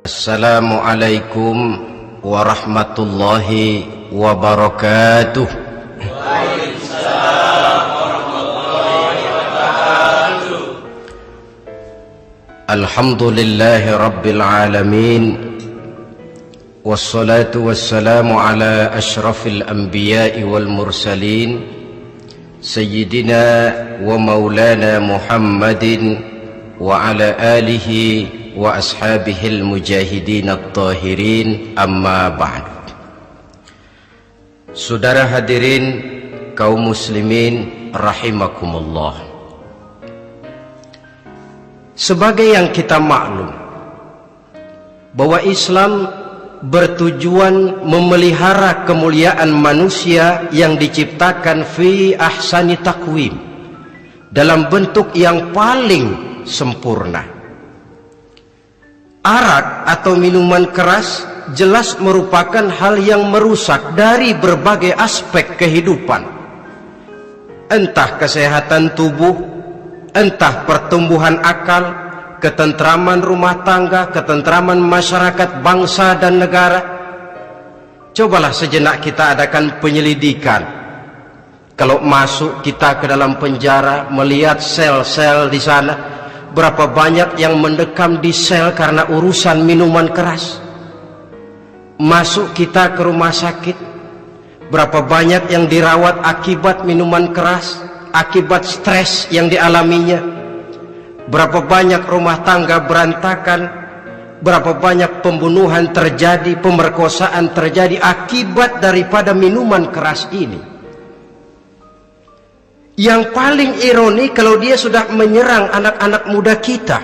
Assalamualaikum warahmatullahi wabarakatuh. Waalaikumsalam warahmatullahi wabarakatuh. Alhamdulillahi rabbil alamin. Wassalatu wassalamu ala ashrafil anbiya'i wal mursalin Sayyidina wa maulana Muhammadin wa ala alihi wa ashabihil mujahidin at-tahirin, amma ba'd. Saudara hadirin kaum muslimin rahimakumullah. Sebagai yang kita maklum bahwa Islam bertujuan memelihara kemuliaan manusia yang diciptakan fi ahsani takwim, dalam bentuk yang paling sempurna. Arak atau minuman keras jelas merupakan hal yang merusak dari berbagai aspek kehidupan, entah kesehatan tubuh, entah pertumbuhan akal, ketentraman rumah tangga, ketentraman masyarakat, bangsa dan negara. Cobalah sejenak kita adakan penyelidikan. Kalau masuk kita ke dalam penjara, melihat sel-sel di sana, berapa banyak yang mendekam di sel karena urusan minuman keras. Masuk kita ke rumah sakit, berapa banyak yang dirawat akibat minuman keras, akibat stres yang dialaminya. Berapa banyak rumah tangga berantakan, berapa banyak pembunuhan terjadi, pemerkosaan terjadi akibat daripada minuman keras ini. Yang paling ironi kalau dia sudah menyerang anak-anak muda kita.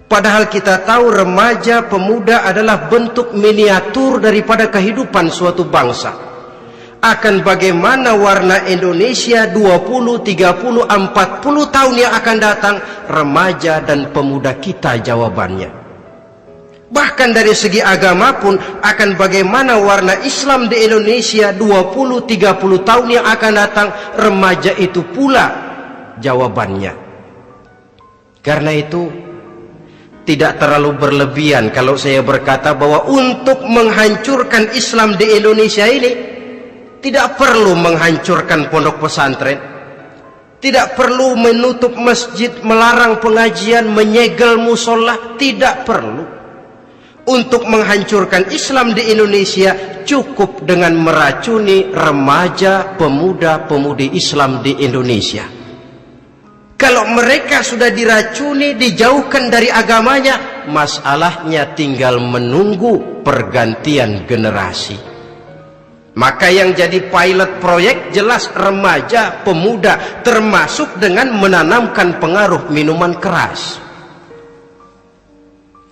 Padahal kita tahu remaja pemuda adalah bentuk miniatur daripada kehidupan suatu bangsa. Akan bagaimana warna Indonesia 20, 30, 40 tahun yang akan datang, remaja dan pemuda kita jawabannya. Bahkan dari segi agama pun, akan bagaimana warna Islam di Indonesia 20, 30 tahun yang akan datang, remaja itu pula jawabannya. Karena itu tidak terlalu berlebihan kalau saya berkata bahwa untuk menghancurkan Islam di Indonesia ini tidak perlu menghancurkan pondok pesantren, tidak perlu menutup masjid, melarang pengajian, menyegel musola, tidak perlu. Untuk menghancurkan Islam di Indonesia cukup dengan meracuni remaja, pemuda-pemudi Islam di Indonesia. Kalau mereka sudah diracuni, dijauhkan dari agamanya, masalahnya tinggal menunggu pergantian generasi. Maka yang jadi pilot proyek jelas remaja, pemuda, termasuk dengan menanamkan pengaruh minuman keras.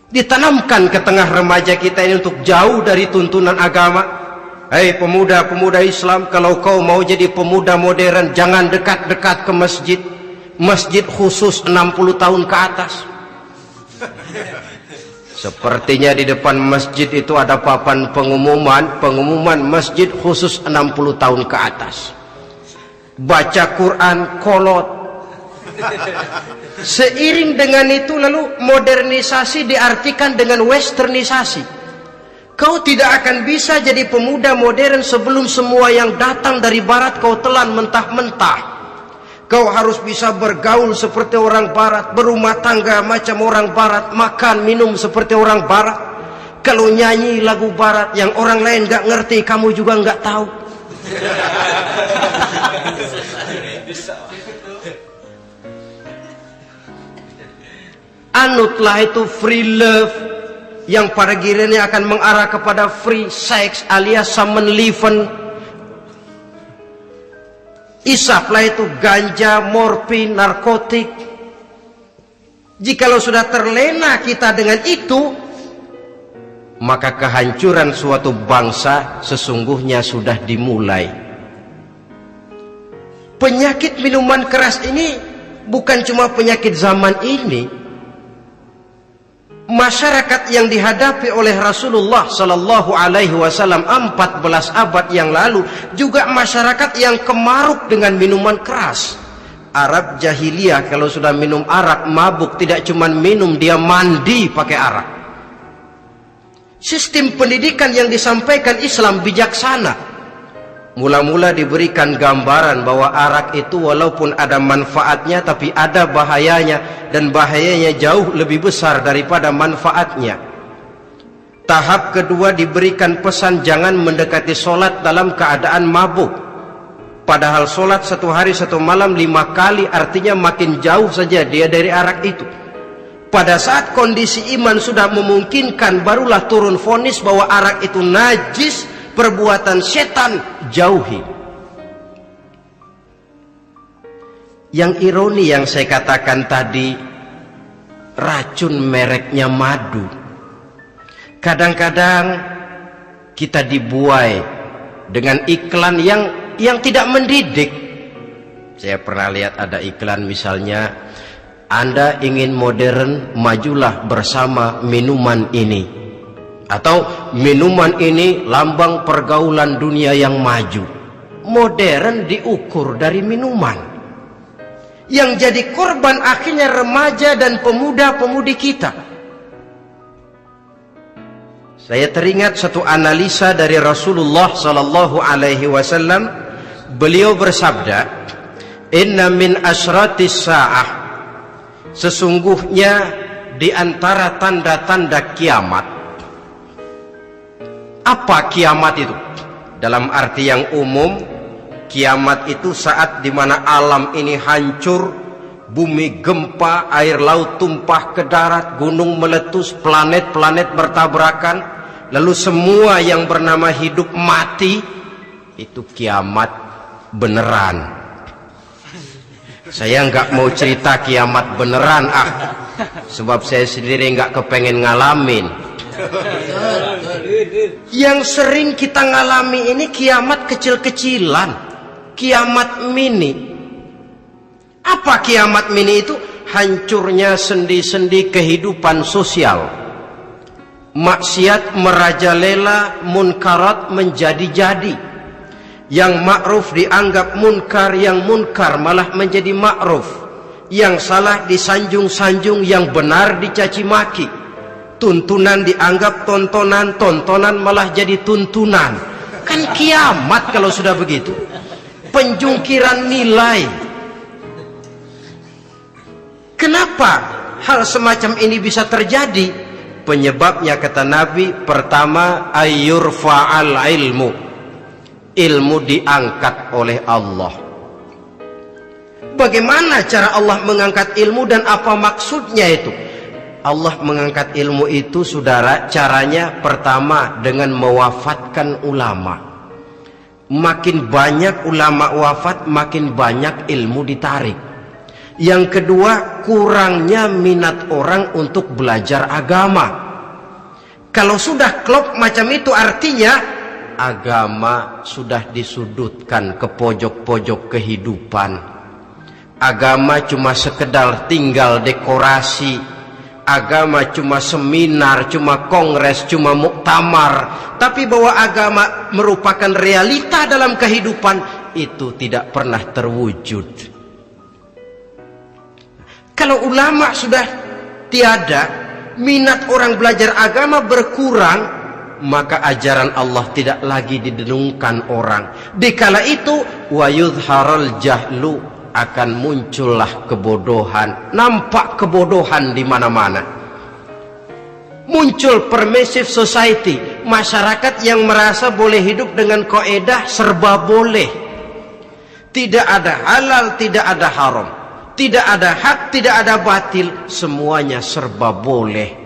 Ditanamkan ke tengah remaja kita ini untuk jauh dari tuntunan agama. Hei pemuda-pemuda Islam, kalau kau mau jadi pemuda modern, jangan dekat-dekat ke masjid. Masjid khusus 60 tahun ke atas. Sepertinya di depan masjid itu ada papan pengumuman masjid khusus 60 tahun ke atas. Baca Quran kolot. Seiring dengan itu lalu modernisasi diartikan dengan westernisasi. Kau tidak akan bisa jadi pemuda modern sebelum semua yang datang dari barat kau telan mentah-mentah. Kau harus bisa bergaul seperti orang barat, berumah tangga macam orang barat, makan minum seperti orang barat. Kalau nyanyi lagu barat yang orang lain gak ngerti, kamu juga gak tahu. Anutlah itu free love, yang pada gilirannya akan mengarah kepada free sex alias summon leven. Isaplah itu ganja, morfin, narkotik. Jikalau sudah terlena kita dengan itu, maka kehancuran suatu bangsa sesungguhnya sudah dimulai. Penyakit minuman keras ini bukan cuma penyakit zaman ini. Masyarakat yang dihadapi oleh Rasulullah Sallallahu Alaihi Wasallam 14 abad yang lalu juga masyarakat yang kemaruk dengan minuman keras. Arab jahiliyah kalau sudah minum arak mabuk, tidak cuma minum, dia mandi pakai arak. Sistem pendidikan yang disampaikan Islam bijaksana. Mula-mula diberikan gambaran bahwa arak itu walaupun ada manfaatnya tapi ada bahayanya, dan bahayanya jauh lebih besar daripada manfaatnya. Tahap kedua diberikan pesan jangan mendekati solat dalam keadaan mabuk. Padahal solat 1 hari 1 malam 5 kali, artinya makin jauh saja dia dari arak itu. Pada saat kondisi iman sudah memungkinkan, barulah turun vonis bahwa arak itu najis, perbuatan setan, jauhi. Yang ironi yang saya katakan tadi, racun mereknya madu. Kadang-kadang kita dibuai dengan iklan yang tidak mendidik. Saya pernah lihat ada iklan misalnya, Anda ingin modern, majulah bersama minuman ini. Atau minuman ini lambang pergaulan dunia yang maju. Modern diukur dari minuman. Yang jadi korban akhirnya remaja dan pemuda-pemudi kita. Saya teringat satu analisa dari Rasulullah sallallahu alaihi wasallam. Beliau bersabda, "Inna min asratis sa'ah." Sesungguhnya di antara tanda-tanda kiamat. Apa kiamat itu? Dalam arti yang umum, kiamat itu saat dimana alam ini hancur, bumi gempa, air laut tumpah ke darat, gunung meletus, planet-planet bertabrakan, lalu semua yang bernama hidup mati. Itu kiamat beneran. Saya nggak mau cerita kiamat beneran, sebab saya sendiri nggak kepengen ngalamin. Yang sering kita ngalami ini kiamat kecil-kecilan, kiamat mini. Apa kiamat mini itu? Hancurnya sendi-sendi kehidupan sosial. Maksiat merajalela, munkarat menjadi-jadi. Yang ma'ruf dianggap munkar, yang munkar malah menjadi ma'ruf. Yang salah disanjung-sanjung, yang benar dicaci maki. Tuntunan dianggap tontonan, tontonan malah jadi tuntunan. Kan kiamat kalau sudah begitu. Penjungkiran nilai. Kenapa hal semacam ini bisa terjadi? Penyebabnya kata Nabi, pertama ayyurfa'al ilmu. Ilmu diangkat oleh Allah. Bagaimana cara Allah mengangkat ilmu dan apa maksudnya itu? Allah mengangkat ilmu itu, saudara, caranya pertama dengan mewafatkan ulama. Makin banyak ulama wafat, makin banyak ilmu ditarik. Yang kedua, kurangnya minat orang untuk belajar agama. Kalau sudah klop macam itu, artinya agama sudah disudutkan ke pojok-pojok kehidupan. Agama cuma sekedar tinggal dekorasi. Agama cuma seminar, cuma kongres, cuma muktamar. Tapi bahwa agama merupakan realita dalam kehidupan, itu tidak pernah terwujud. Kalau ulama sudah tiada, minat orang belajar agama berkurang, maka ajaran Allah tidak lagi didenungkan orang. Dikala itu, wa yudharal jahlu, akan muncullah kebodohan. Nampak kebodohan di mana-mana. Muncul permissive society, masyarakat yang merasa boleh hidup dengan kaidah serba boleh. Tidak ada halal, tidak ada haram. Tidak ada hak, tidak ada batil, semuanya serba boleh.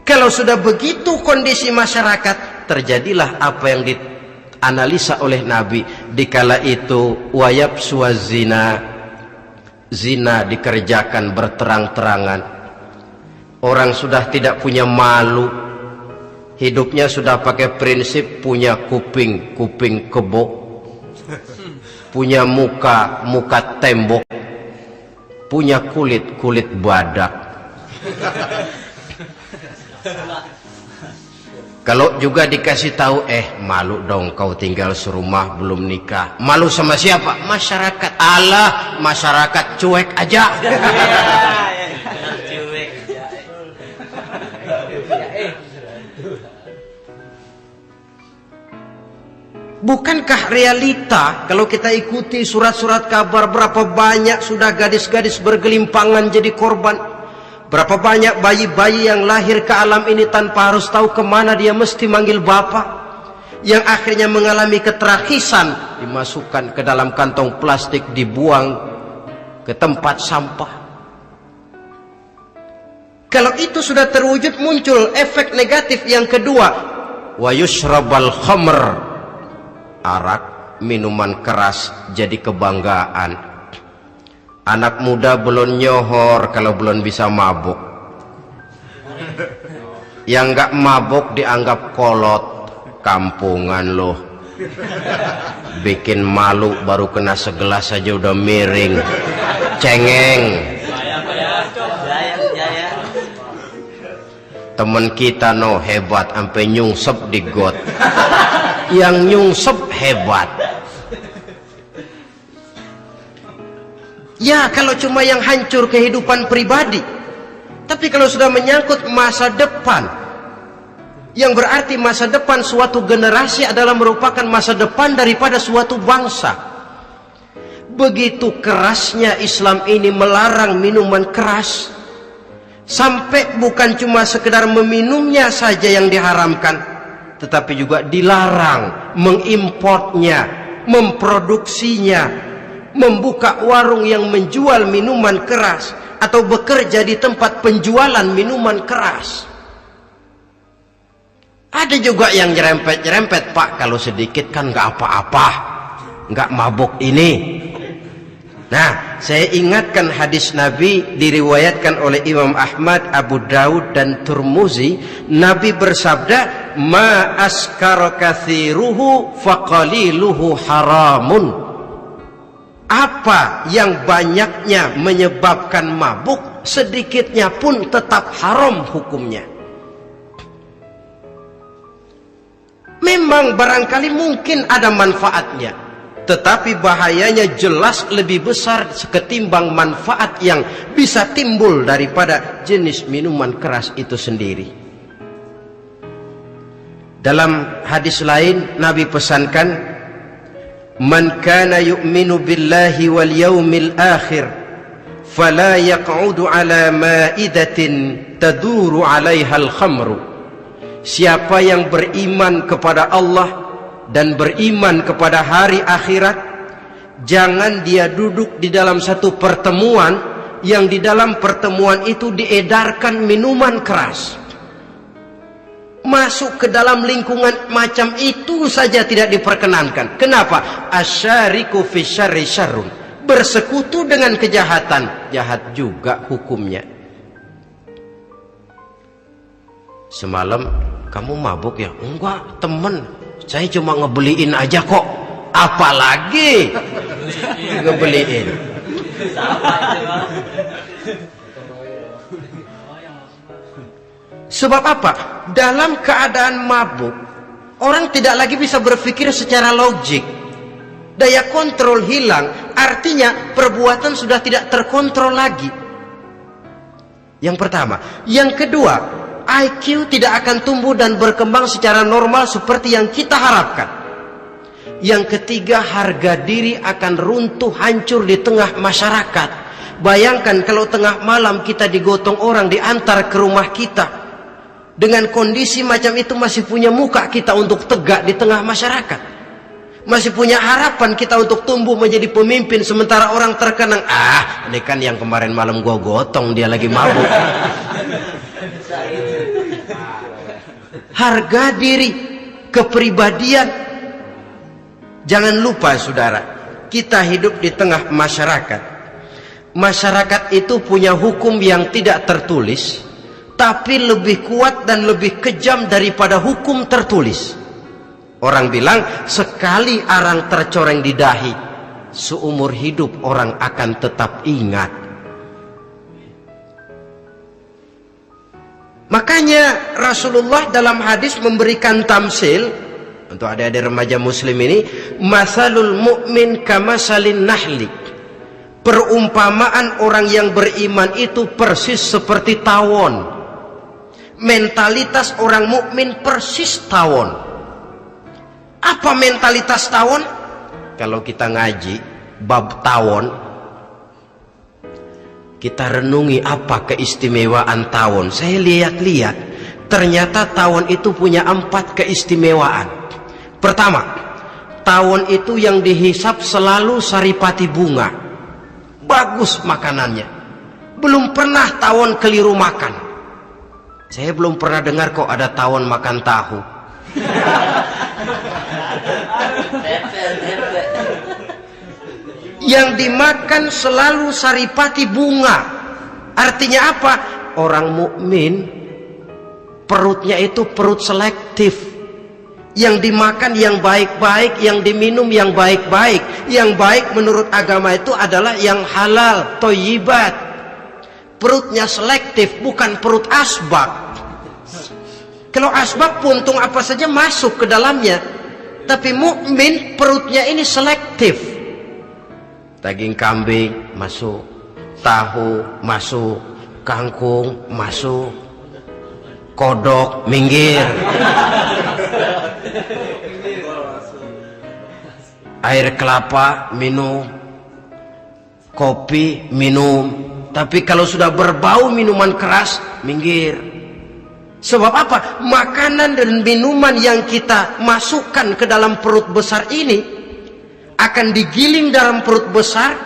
Kalau sudah begitu kondisi masyarakat, terjadilah apa yang dianalisa oleh Nabi. Dikala itu wayab suazina, zina dikerjakan berterang-terangan. Orang sudah tidak punya malu. Hidupnya sudah pakai prinsip punya kuping, kuping kebo. Punya muka, muka tembok. Punya kulit, kulit badak. Kalau juga dikasih tahu, malu dong kau tinggal serumah belum nikah. Malu sama siapa? Masyarakat. Allah, masyarakat cuek aja. Bukankah realita kalau kita ikuti surat-surat kabar, berapa banyak sudah gadis-gadis bergelimpangan jadi korban, berapa banyak bayi-bayi yang lahir ke alam ini tanpa harus tahu kemana dia mesti manggil bapak, yang akhirnya mengalami ketrakisan, dimasukkan ke dalam kantong plastik, dibuang ke tempat sampah. Kalau itu sudah terwujud, muncul efek negatif yang kedua, wa yushrabal khamr, arak, minuman keras jadi kebanggaan. Anak muda belum nyohor kalau belum bisa mabuk. Yang nggak mabuk dianggap kolot, kampungan loh. Bikin malu baru kena segelas saja udah miring, cengeng. Temen kita no hebat sampai nyungsep di got. Yang nyungsep hebat. Ya kalau cuma yang hancur kehidupan pribadi, tapi kalau sudah menyangkut masa depan, yang berarti masa depan suatu generasi adalah merupakan masa depan daripada suatu bangsa. Begitu kerasnya Islam ini melarang minuman keras, sampai bukan cuma sekedar meminumnya saja yang diharamkan, tetapi juga dilarang mengimportnya, memproduksinya, membuka warung yang menjual minuman keras, atau bekerja di tempat penjualan minuman keras. Ada juga yang nyerempet-nyerempet, Pak, kalau sedikit kan nggak apa-apa, nggak mabuk ini. Nah, saya ingatkan hadis Nabi diriwayatkan oleh Imam Ahmad, Abu Daud dan Turmuzi. Nabi bersabda, ma askara kathiruhu faqaliluhu haramun. Apa yang banyaknya menyebabkan mabuk, sedikitnya pun tetap haram hukumnya. Memang barangkali mungkin ada manfaatnya, tetapi bahayanya jelas lebih besar ketimbang manfaat yang bisa timbul daripada jenis minuman keras itu sendiri. Dalam hadis lain Nabi pesankan, man kana yu'minu billahi wal yawmil akhir fala yaq'udu ala ma'idatin taduru 'alaiha al-khamru. Siapa yang beriman kepada Allah dan beriman kepada hari akhirat, jangan dia duduk di dalam satu pertemuan yang di dalam pertemuan itu diedarkan minuman keras. Masuk ke dalam lingkungan macam itu saja tidak diperkenankan. Kenapa? Asyariku fi syarri syarrun. Bersekutu dengan kejahatan, jahat juga hukumnya. Semalam kamu mabuk ya? Enggak, temen, saya cuma ngebeliin aja kok. Apalagi ngebeliin. Sebab apa? Dalam keadaan mabuk, orang tidak lagi bisa berpikir secara logik. Daya kontrol hilang, artinya perbuatan sudah tidak terkontrol lagi. Yang pertama. Yang kedua, IQ tidak akan tumbuh dan berkembang secara normal seperti yang kita harapkan. Yang ketiga, harga diri akan runtuh hancur di tengah masyarakat. Bayangkan kalau tengah malam kita digotong orang, diantar ke rumah kita. Dengan kondisi macam itu masih punya muka kita untuk tegak di tengah masyarakat. Masih punya harapan kita untuk tumbuh menjadi pemimpin, sementara orang terkenang, ini kan yang kemarin malam gua gotong, dia lagi mabuk. Harga diri, kepribadian. Jangan lupa saudara, kita hidup di tengah masyarakat. Masyarakat itu punya hukum yang tidak tertulis, tapi lebih kuat dan lebih kejam daripada hukum tertulis. Orang bilang, sekali arang tercoreng di dahi, seumur hidup orang akan tetap ingat. Makanya Rasulullah dalam hadis memberikan tamsil untuk adik-adik remaja muslim ini, masalul mu'min kamasalin nahli. Perumpamaan orang yang beriman itu persis seperti tawon. Mentalitas orang mukmin persis tawon. Apa mentalitas tawon? Kalau kita ngaji bab tawon, kita renungi apa keistimewaan tawon. Saya lihat-lihat, ternyata tawon itu punya 4 keistimewaan. Pertama, tawon itu yang dihisap selalu saripati bunga. Bagus makanannya. Belum pernah tawon keliru makan. Saya belum pernah dengar kok ada tawon makan tahu. Yang dimakan selalu saripati bunga. Artinya apa? Orang mukmin perutnya itu perut selektif. Yang dimakan yang baik-baik, yang diminum yang baik-baik. Yang baik menurut agama itu adalah yang halal, thayyibat. Perutnya selektif, bukan perut asbak. Kalau asbak puntung apa saja masuk ke dalamnya. Tapi mukmin perutnya ini selektif. Daging kambing masuk, tahu masuk, kangkung masuk, kodok minggir, air kelapa minum, kopi minum. Tapi kalau sudah berbau minuman keras, minggir. Sebab apa? Makanan dan minuman yang kita masukkan ke dalam perut besar ini akan digiling dalam perut besar,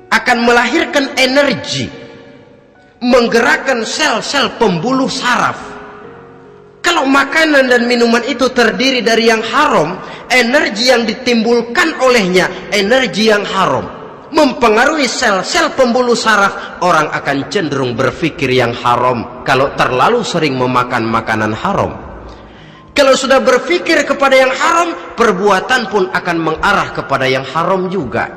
akan melahirkan energi, menggerakkan sel-sel pembuluh saraf. Kalau makanan dan minuman itu terdiri dari yang haram, energi yang ditimbulkan olehnya energi yang haram, mempengaruhi sel-sel pembuluh saraf. Orang akan cenderung berpikir yang haram kalau terlalu sering memakan makanan haram. Kalau sudah berpikir kepada yang haram, perbuatan pun akan mengarah kepada yang haram juga.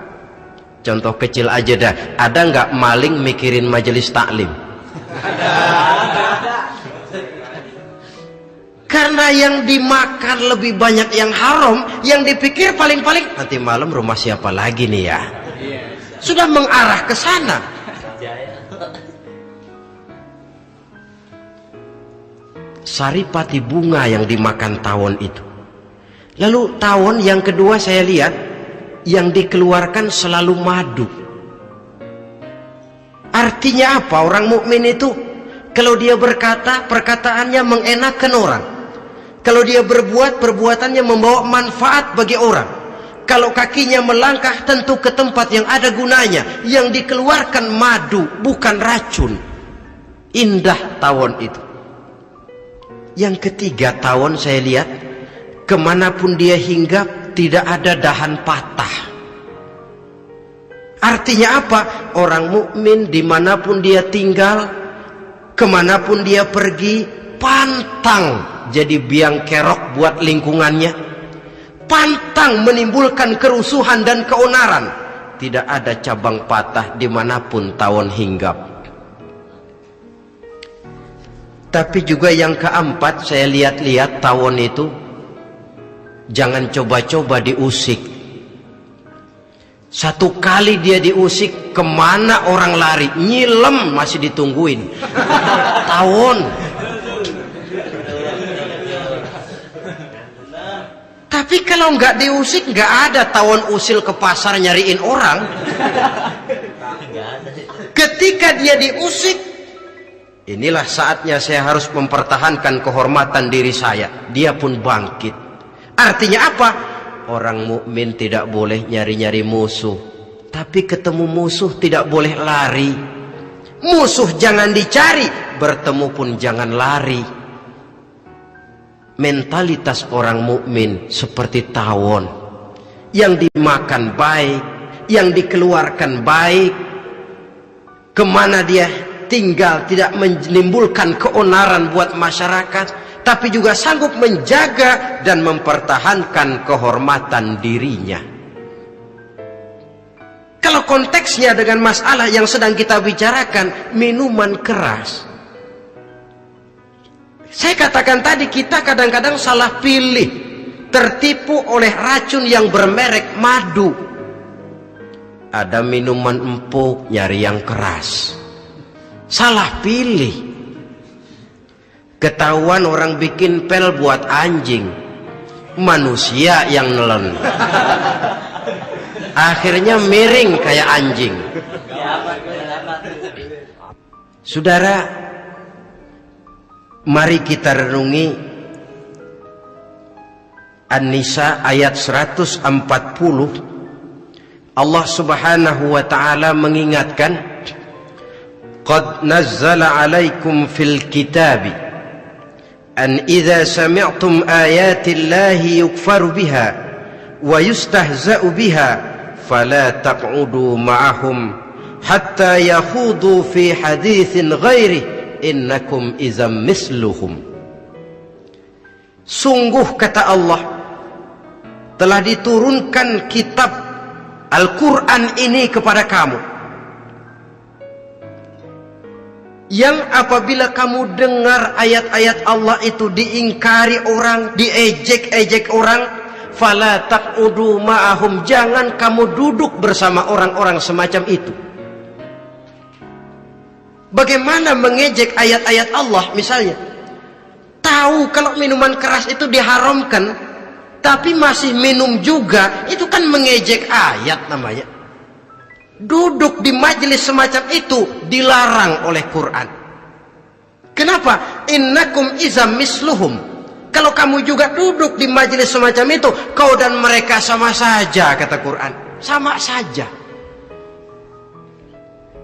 Contoh kecil aja dah, ada nggak maling mikirin majelis taklim? Karena yang dimakan lebih banyak yang haram, yang dipikir paling-paling nanti malam rumah siapa lagi nih ya? Sudah mengarah ke sana. Saripati bunga yang dimakan tawon itu. Lalu tawon yang kedua saya lihat yang dikeluarkan selalu madu. Artinya apa? Orang mukmin itu kalau dia berkata, perkataannya mengenakan orang. Kalau dia berbuat, perbuatannya membawa manfaat bagi orang. Kalau kakinya melangkah tentu ke tempat yang ada gunanya. Yang dikeluarkan madu, bukan racun. Indah tawon itu. Yang ketiga, tawon saya lihat kemanapun dia hinggap tidak ada dahan patah. Artinya apa? Orang mukmin dimanapun dia tinggal, kemanapun dia pergi, pantang jadi biang kerok buat lingkungannya, pantang menimbulkan kerusuhan dan keonaran. Tidak ada cabang patah dimanapun tawon hinggap. Tapi juga yang keempat, saya lihat-lihat tawon itu jangan coba-coba diusik. Satu kali dia diusik, kemana orang lari? Nyilem masih ditungguin. Tawon. Tapi kalau nggak diusik, nggak ada tawon usil ke pasar nyariin orang. Ketika dia diusik, inilah saatnya saya harus mempertahankan kehormatan diri saya. Dia pun bangkit. Artinya apa? Orang mukmin tidak boleh nyari-nyari musuh. Tapi ketemu musuh tidak boleh lari. Musuh jangan dicari, bertemu pun jangan lari. Mentalitas orang mukmin seperti tawon. Yang dimakan baik, yang dikeluarkan baik. Kemana dia tinggal tidak menimbulkan keonaran buat masyarakat, tapi juga sanggup menjaga dan mempertahankan kehormatan dirinya. Kalau konteksnya dengan masalah yang sedang kita bicarakan, minuman keras, saya katakan tadi kita kadang-kadang salah pilih, tertipu oleh racun yang bermerek madu. Ada minuman empuk nyari yang keras, salah pilih. Ketahuan orang bikin pel buat anjing, manusia yang nelen. Akhirnya miring kayak anjing. Saudara, mari kita renungi An-Nisa ayat 140. Allah Subhanahu wa ta'ala mengingatkan, qad nazzala alaikum fil kitabi an idza sami'tum ayati llahi yukfaru biha wa yustahza'u biha fala taq'udu ma'ahum hatta yakhudu fi haditsin ghairi innakum idzam misluhum. Sungguh, kata Allah, telah diturunkan kitab Al-Quran ini kepada kamu, yang apabila kamu dengar ayat-ayat Allah itu diingkari orang, diejek-ejek orang, fala taq'udu ma'ahum, jangan kamu duduk bersama orang-orang semacam itu. Bagaimana mengejek ayat-ayat Allah? Misalnya, tahu kalau minuman keras itu diharamkan, tapi masih minum juga, itu kan mengejek ayat namanya. Duduk di majelis semacam itu dilarang oleh Quran. Kenapa? Innakum izam misluhum. Kalau kamu juga duduk di majelis semacam itu, kau dan mereka sama saja, kata Quran. Sama saja.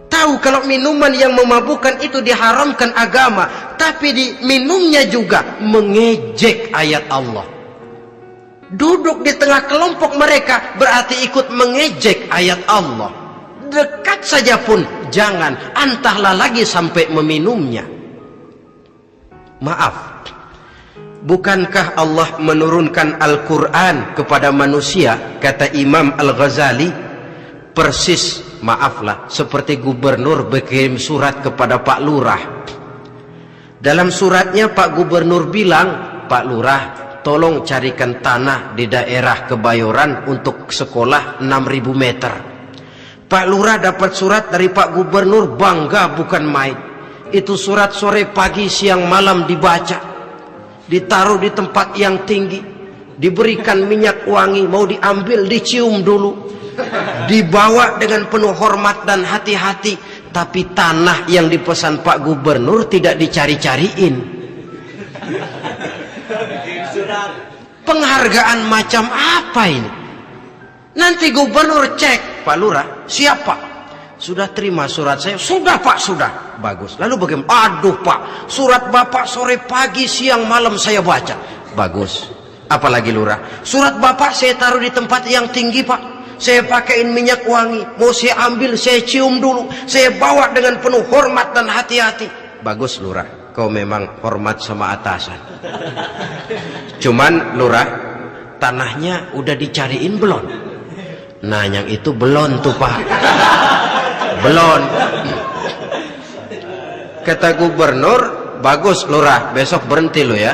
Tahu kalau minuman yang memabukkan itu diharamkan agama, tapi diminumnya juga mengejek ayat Allah. Duduk di tengah kelompok mereka berarti ikut mengejek ayat Allah. Dekat saja pun jangan, entahlah lagi sampai meminumnya. Maaf, bukankah Allah menurunkan Al-Quran kepada manusia, kata Imam Al-Ghazali, persis, maaflah, seperti gubernur berkirim surat kepada Pak Lurah. Dalam suratnya Pak Gubernur bilang, Pak Lurah, tolong carikan tanah di daerah Kebayoran untuk sekolah 6.000 meter. Pak Lurah dapat surat dari Pak Gubernur, bangga bukan main. Itu surat sore, pagi, siang, malam dibaca, ditaruh di tempat yang tinggi, diberikan minyak wangi, mau diambil dicium dulu, dibawa dengan penuh hormat dan hati-hati. Tapi tanah yang dipesan Pak Gubernur tidak dicari-cariin. Penghargaan macam apa ini? Nanti gubernur cek, Pak Lurah, siapa? Sudah terima surat saya? Sudah Pak, sudah. Bagus. Lalu bagaimana? Aduh Pak, surat Bapak sore, pagi, siang, malam saya baca. Bagus. Apalagi Lurah? Surat Bapak saya taruh di tempat yang tinggi Pak. Saya pakaiin minyak wangi. Mau saya ambil, saya cium dulu. Saya bawa dengan penuh hormat dan hati-hati. Bagus Lurah, kau memang hormat sama atasan. Cuman Lurah, tanahnya udah dicariin belum? Nah yang itu belum tuh Pak. Belum. Kata gubernur, bagus Lurah, besok berhenti lo ya.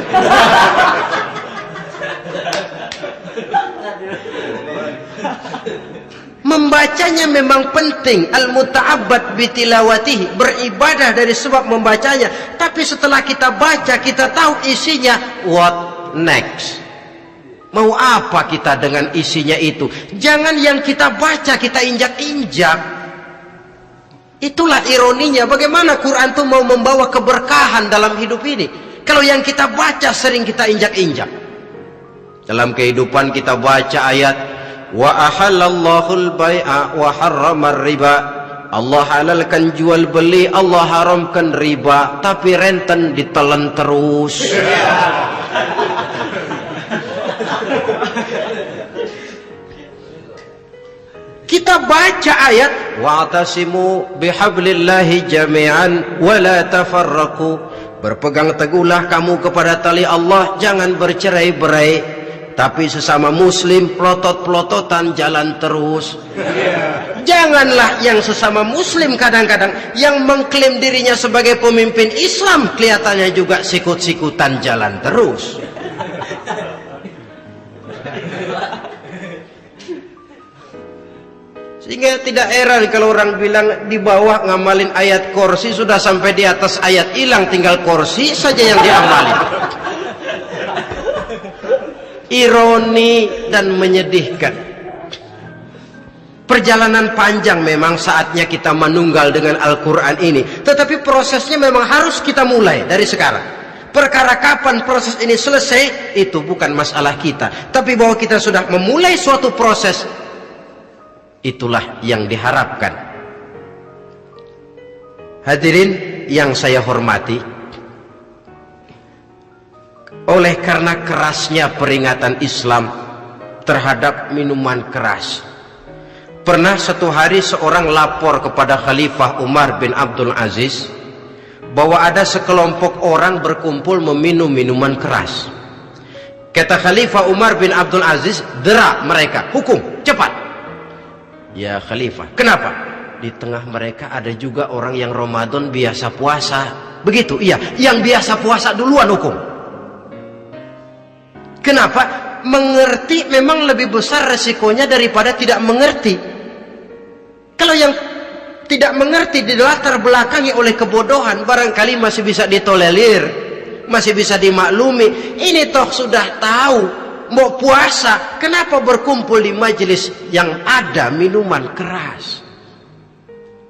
Membacanya memang penting, al-muta'abbad bitilawatihi, beribadah dari sebab membacanya. Tapi setelah kita baca, kita tahu isinya, what next? Mau apa kita dengan isinya itu? Jangan yang kita baca kita injak-injak. Itulah ironinya, bagaimana Quran itu mau membawa keberkahan dalam hidup ini, kalau yang kita baca sering kita injak-injak. Dalam kehidupan kita baca ayat, wa ahallallahu al-bai'a wa harramar riba. Allah halalkan jual beli, Allah haramkan riba, tapi renten ditelan terus. Kita baca ayat, wa'tasimu bihablillahi jami'an wa la tafarraqu. Berpegang teguhlah kamu kepada tali Allah, jangan bercerai-berai. Tapi sesama muslim pelotot-pelototan jalan terus. Janganlah yang sesama muslim kadang-kadang yang mengklaim dirinya sebagai pemimpin Islam kelihatannya juga sikut-sikutan jalan terus. Sehingga tidak heran kalau orang bilang di bawah ngamalin ayat kursi sudah sampai di atas ayat hilang, tinggal kursi saja yang diamalin. Ironi dan menyedihkan. Perjalanan panjang memang saatnya kita menunggal dengan Al-Quran ini. Tetapi prosesnya memang harus kita mulai dari sekarang. Perkara kapan proses ini selesai, itu bukan masalah kita. Tapi bahwa kita sudah memulai suatu proses, itulah yang diharapkan. Hadirin yang saya hormati, oleh karena kerasnya peringatan Islam terhadap minuman keras, pernah satu hari seorang lapor kepada Khalifah Umar bin Abdul Aziz bahwa ada sekelompok orang berkumpul meminum minuman keras. Kata Khalifah Umar bin Abdul Aziz, dera mereka, hukum, cepat. Ya Khalifah, kenapa? Di tengah mereka ada juga orang yang Ramadan biasa puasa. Begitu, iya, yang biasa puasa duluan hukum. Kenapa? Mengerti memang lebih besar resikonya daripada tidak mengerti. Kalau yang tidak mengerti dilatar belakangi oleh kebodohan, barangkali masih bisa ditolerir, masih bisa dimaklumi. Ini toh sudah tahu mau puasa, kenapa berkumpul di majelis yang ada minuman keras?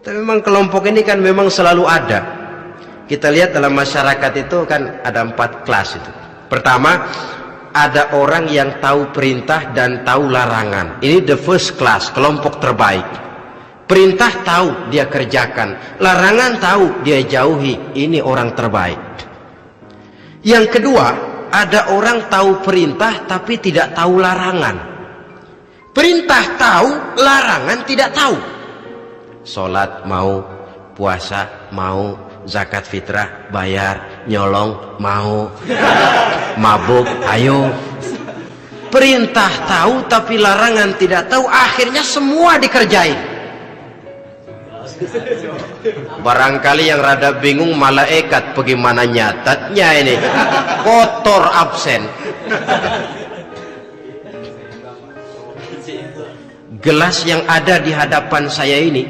Tapi memang kelompok ini kan memang selalu ada. Kita lihat dalam masyarakat itu kan ada 4 kelas itu. Pertama, ada orang yang tahu perintah dan tahu larangan. Ini the first class, kelompok terbaik. Perintah tahu dia kerjakan, larangan tahu dia jauhi. Ini orang terbaik. Yang kedua, ada orang tahu perintah tapi tidak tahu larangan. Perintah tahu, larangan tidak tahu. Sholat mau, puasa mau, zakat fitrah bayar, nyolong mau, mabuk ayo. Perintah tahu tapi larangan tidak tahu, akhirnya semua dikerjain. Barangkali yang rada bingung malaikat bagaimana nyatatnya ini, kotor absen. Gelas yang ada di hadapan saya ini,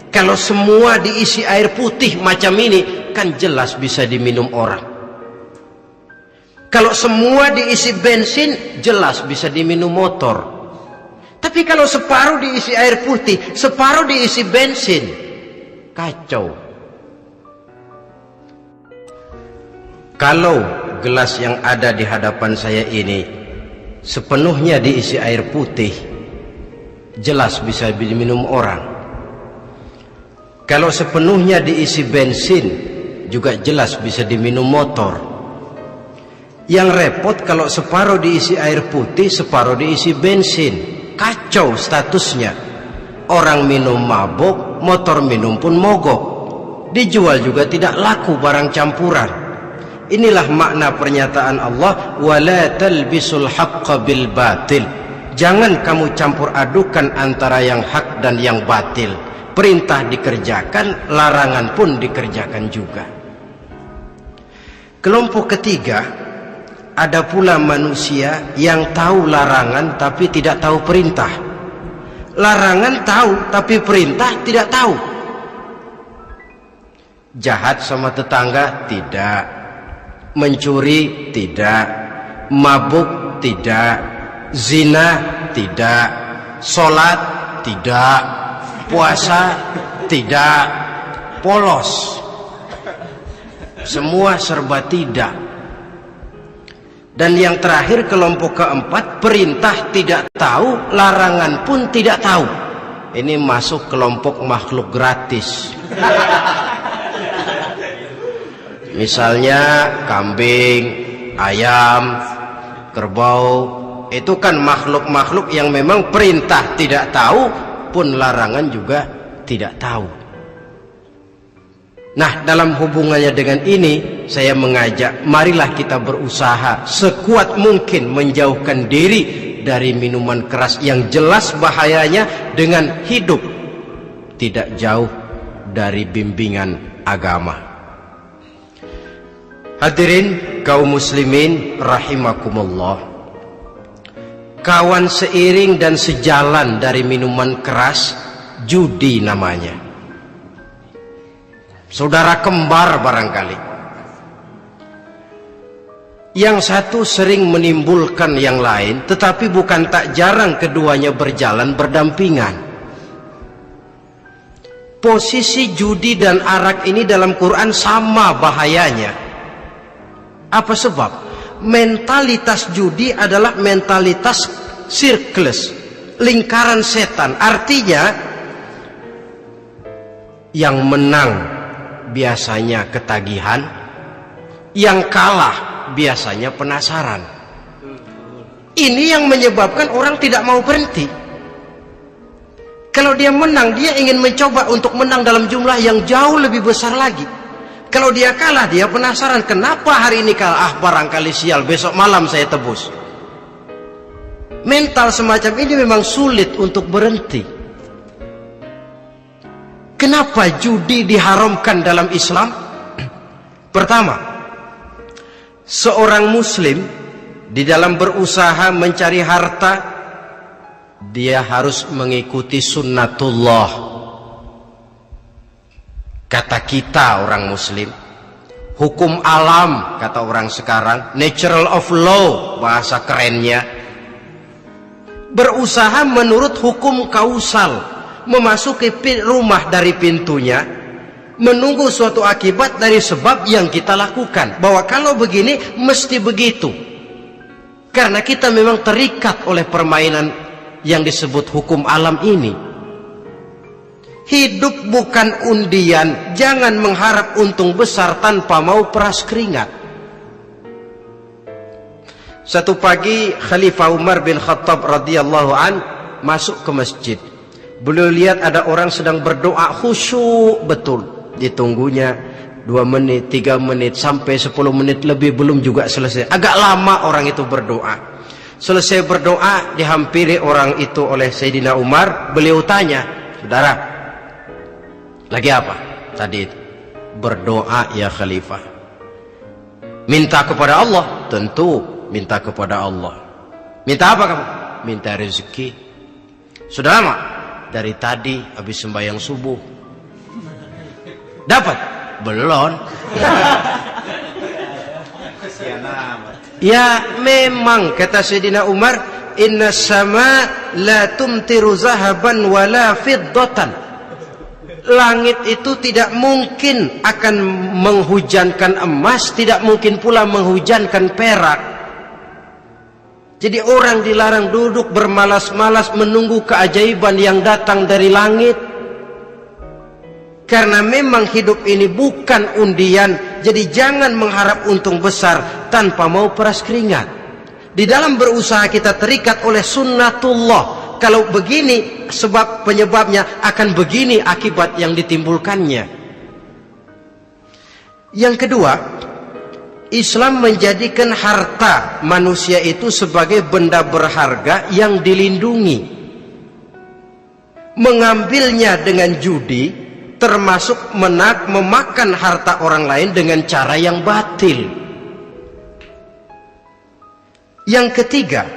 kalau semua diisi air putih macam ini, kan jelas bisa diminum orang. Kalau semua diisi bensin, jelas bisa diminum motor. Tapi kalau separuh diisi air putih, separuh diisi bensin, kacau. Kalau gelas yang ada di hadapan saya ini sepenuhnya diisi air putih, jelas bisa diminum orang. Kalau sepenuhnya diisi bensin, juga jelas bisa diminum motor. Yang repot kalau separuh diisi air putih, separuh diisi bensin, kacau statusnya. Orang minum mabuk, motor minum pun mogok. Dijual juga tidak laku barang campuran. Inilah makna pernyataan Allah, wala talbisul haqqa bil batil. Jangan kamu campur adukan antara yang hak dan yang batil. Perintah dikerjakan, larangan pun dikerjakan juga. Kelompok ketiga, ada pula manusia yang tahu larangan tapi tidak tahu perintah. Larangan tahu tapi perintah tidak tahu. Jahat sama tetangga tidak, mencuri tidak, mabuk tidak, zina tidak, sholat tidak, puasa tidak, polos, semua serba tidak. Dan yang terakhir, kelompok keempat, perintah tidak tahu, larangan pun tidak tahu. Ini masuk kelompok makhluk gratis. Misalnya kambing, ayam, kerbau, itu kan makhluk-makhluk yang memang perintah tidak tahu, pun larangan juga tidak tahu. Nah, dalam hubungannya dengan ini, saya mengajak, marilah kita berusaha sekuat mungkin menjauhkan diri dari minuman keras yang jelas bahayanya dengan hidup tidak jauh dari bimbingan agama. Hadirin kaum muslimin rahimakumullah. Kawan seiring dan sejalan dari minuman keras judi namanya. Saudara kembar barangkali. Yang satu sering menimbulkan yang lain, tetapi bukan tak jarang keduanya berjalan berdampingan. Posisi judi dan arak ini dalam Quran sama bahayanya. Apa sebab? Mentalitas judi adalah mentalitas sirkeless, lingkaran setan. Artinya yang menang biasanya ketagihan, yang kalah biasanya penasaran. Ini yang menyebabkan orang tidak mau berhenti. Kalau dia menang, dia ingin mencoba untuk menang dalam jumlah yang jauh lebih besar lagi. Kalau dia kalah, dia penasaran, kenapa hari ini kalah? Ah, barangkali sial, besok malam saya tebus. Mental semacam ini memang sulit untuk berhenti. Kenapa judi diharamkan dalam Islam? Pertama, seorang muslim di dalam berusaha mencari harta, dia harus mengikuti sunnatullah. Kata kita orang muslim, hukum alam kata orang sekarang, natural of law bahasa kerennya. Berusaha menurut hukum kausal, memasuki rumah dari pintunya, menunggu suatu akibat dari sebab yang kita lakukan, bahwa kalau begini mesti begitu. Karena kita memang terikat oleh permainan yang disebut hukum alam ini. Hidup bukan undian, jangan mengharap untung besar tanpa mau peras keringat. Satu pagi Khalifah Umar bin Khattab radhiyallahu an masuk ke masjid. Beliau lihat ada orang sedang berdoa khusyuk betul. Ditunggunya 2 menit, 3 menit, sampai 10 menit lebih belum juga selesai. Agak lama orang itu berdoa. Selesai berdoa, dihampiri orang itu oleh Sayyidina Umar. Beliau tanya, saudara, lagi apa? Tadi itu berdoa ya Khalifah. Minta kepada Allah? Tentu minta kepada Allah. Minta apa kamu? Minta rezeki. Sudah lama? Dari tadi habis sembahyang subuh. Dapat? Belum. Ya memang kata Sayyidina Umar, inna sama la tumtiru zahaban wala fiddatan. Langit itu tidak mungkin akan menghujankan emas, tidak mungkin pula menghujankan perak. Jadi orang dilarang duduk bermalas-malas menunggu keajaiban yang datang dari langit. Karena memang hidup ini bukan undian, jadi jangan mengharap untung besar tanpa mau peras keringat. Di dalam berusaha kita terikat oleh sunnatullah. Kalau begini sebab penyebabnya, akan begini akibat yang ditimbulkannya. Yang kedua, Islam menjadikan harta manusia itu sebagai benda berharga yang dilindungi. Mengambilnya dengan judi termasuk memakan harta orang lain dengan cara yang batil. Yang ketiga,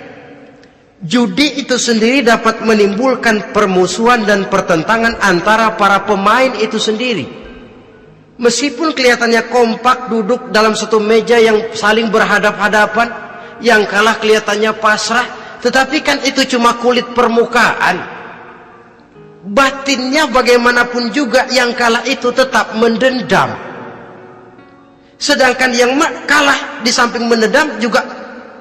judi itu sendiri dapat menimbulkan permusuhan dan pertentangan antara para pemain itu sendiri. Meskipun kelihatannya kompak duduk dalam satu meja yang saling berhadap-hadapan, yang kalah kelihatannya pasrah, tetapi kan itu cuma kulit permukaan. Batinnya bagaimanapun juga yang kalah itu tetap mendendam. Sedangkan yang kalah di samping mendendam juga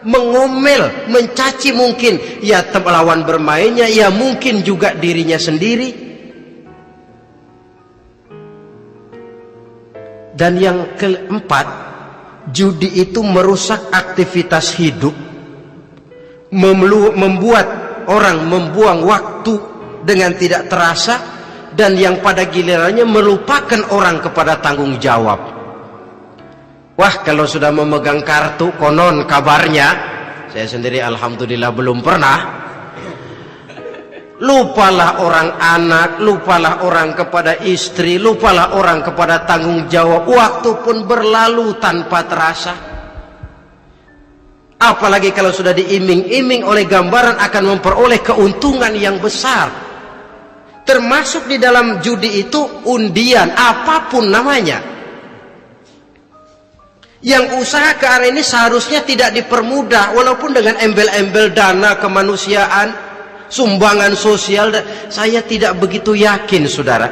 mengomel, mencaci mungkin ya lawan bermainnya, ya mungkin juga dirinya sendiri. Dan yang keempat, judi itu merusak aktivitas hidup, membuat orang membuang waktu dengan tidak terasa, dan yang pada gilirannya melupakan orang kepada tanggung jawab. Wah, kalau sudah memegang kartu, konon kabarnya, saya sendiri alhamdulillah belum pernah, lupalah orang anak, lupalah orang kepada istri, lupalah orang kepada tanggung jawab. Waktu pun berlalu tanpa terasa. Apalagi kalau sudah diiming-iming oleh gambaran akan memperoleh keuntungan yang besar. Termasuk di dalam judi itu undian, apapun namanya. Yang usaha ke arah ini seharusnya tidak dipermudah, walaupun dengan embel-embel dana kemanusiaan, sumbangan sosial. Saya tidak begitu yakin, saudara,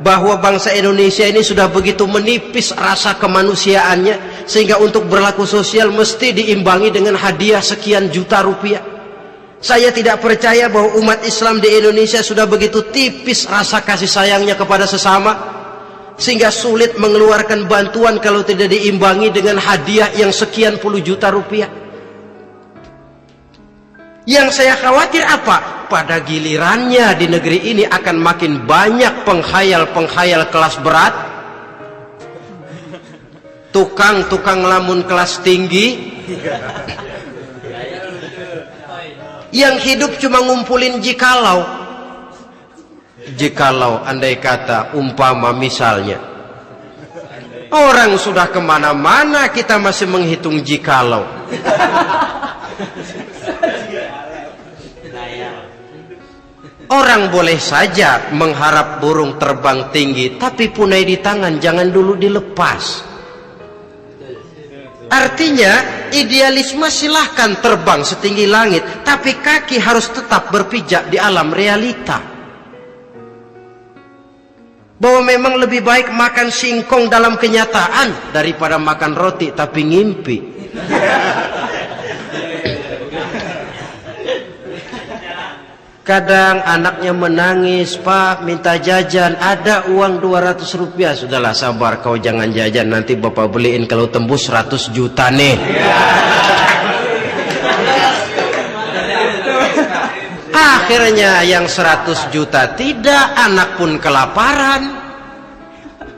bahwa bangsa Indonesia ini sudah begitu menipis rasa kemanusiaannya sehingga untuk berlaku sosial mesti diimbangi dengan hadiah sekian juta rupiah. Saya tidak percaya bahwa umat Islam di Indonesia sudah begitu tipis rasa kasih sayangnya kepada sesama sehingga sulit mengeluarkan bantuan kalau tidak diimbangi dengan hadiah yang sekian puluh juta rupiah. Yang saya khawatir apa? Pada gilirannya di negeri ini akan makin banyak penghayal-penghayal kelas berat, tukang-tukang lamun kelas tinggi, yang hidup cuma ngumpulin jikalau. Andai kata umpama misalnya orang sudah kemana-mana kita masih menghitung jikalau. Orang boleh saja mengharap burung terbang tinggi, tapi punai di tangan jangan dulu dilepas. Artinya idealisme silahkan terbang setinggi langit, tapi kaki harus tetap berpijak di alam realita. Bahwa memang lebih baik makan singkong dalam kenyataan daripada makan roti tapi ngimpi. Kadang anaknya menangis, Pak minta jajan, ada uang 200 rupiah. Sudahlah sabar, kau jangan jajan, nanti bapak beliin kalau tembus 100 juta nih. Akhirnya yang 100 juta tidak, anak pun kelaparan.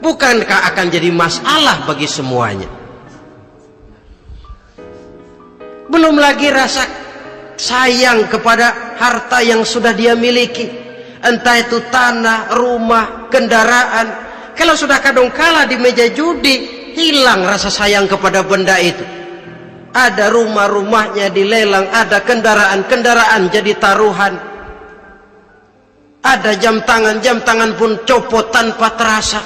Bukankah akan jadi masalah bagi semuanya? Belum lagi rasa sayang kepada harta yang sudah dia miliki, entah itu tanah, rumah, kendaraan. Kalau sudah kadangkala di meja judi, hilang rasa sayang kepada benda itu. Ada rumah-rumahnya dilelang, ada kendaraan-kendaraan jadi taruhan, ada jam tangan pun copot tanpa terasa.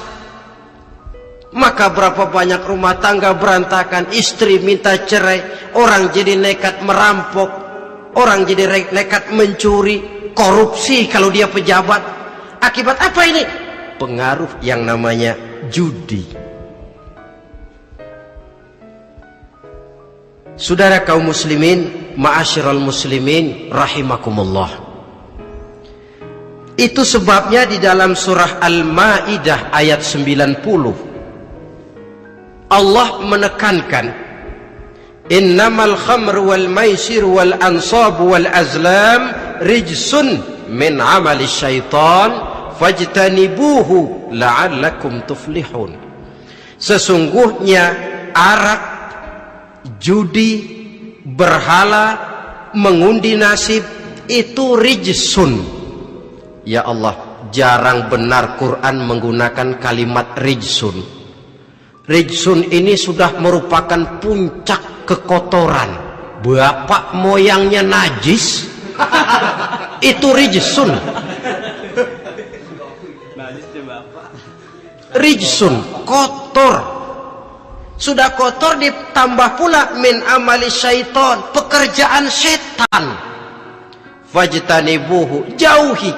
Maka berapa banyak rumah tangga berantakan, istri minta cerai, orang jadi nekat merampok, orang jadi nekat mencuri, korupsi kalau dia pejabat. Akibat apa ini? Pengaruh yang namanya judi. Saudara kaum muslimin, ma'asyiral muslimin rahimakumullah. Itu sebabnya di dalam surah Al-Maidah ayat 90 Allah menekankan, innamal khamru wal maisir wal ansab wal azlam rijsun min amali syaitan fajtanibuhu la'allakum tuflihun. Sesungguhnya arak, judi, berhala, mengundi nasib itu rijsun. Ya Allah, jarang benar Quran menggunakan kalimat rijsun. Rijsun ini sudah merupakan puncak kekotoran. Bapak moyangnya najis, itu rijsun. Rijsun, kotor. Sudah kotor ditambah pula min amali syaitan, pekerjaan setan. Fajtanibuhu, jauhi.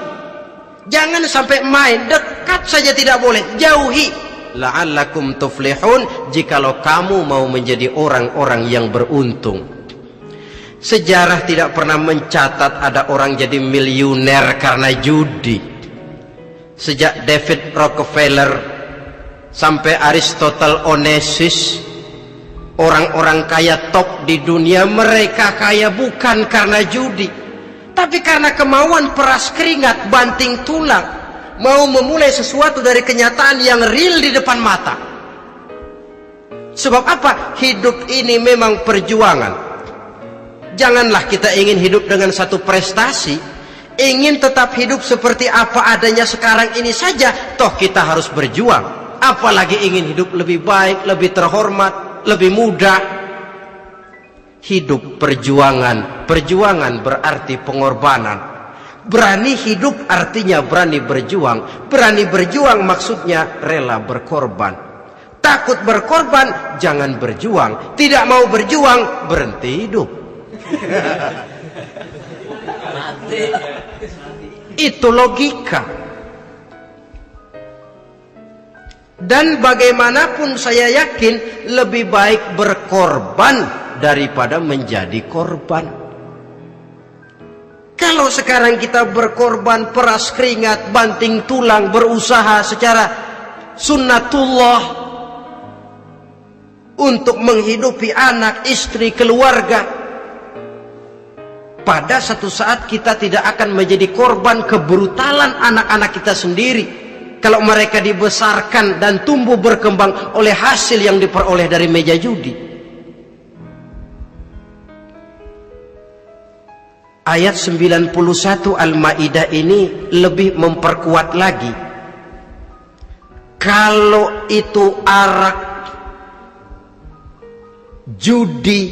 Jangan sampai main, dekat saja tidak boleh, jauhi. La'allakum tuflihun, jikalau kamu mau menjadi orang-orang yang beruntung. Sejarah tidak pernah mencatat ada orang jadi miliuner karena judi. Sejak David Rockefeller sampai Aristotle Onassis, orang-orang kaya top di dunia, mereka kaya bukan karena judi, tapi karena kemauan peras keringat, banting tulang, mau memulai sesuatu dari kenyataan yang real di depan mata. Sebab apa? Hidup ini memang perjuangan. Janganlah kita ingin hidup dengan satu prestasi, ingin tetap hidup seperti apa adanya sekarang ini saja, toh kita harus berjuang. Apalagi ingin hidup lebih baik, lebih terhormat, lebih mudah. Hidup perjuangan, perjuangan berarti pengorbanan. Berani hidup artinya berani berjuang. Berani berjuang maksudnya rela berkorban. Takut berkorban, jangan berjuang. Tidak mau berjuang, berhenti hidup. Itu logika. Dan bagaimanapun saya yakin lebih baik berkorban daripada menjadi korban. Kalau sekarang kita berkorban, peras keringat, banting tulang, berusaha secara sunnatullah untuk menghidupi anak, istri, keluarga, pada satu saat kita tidak akan menjadi korban kebrutalan anak-anak kita sendiri kalau mereka dibesarkan dan tumbuh berkembang oleh hasil yang diperoleh dari meja judi. Ayat 91 Al-Maidah ini lebih memperkuat lagi. Kalau itu arak, judi,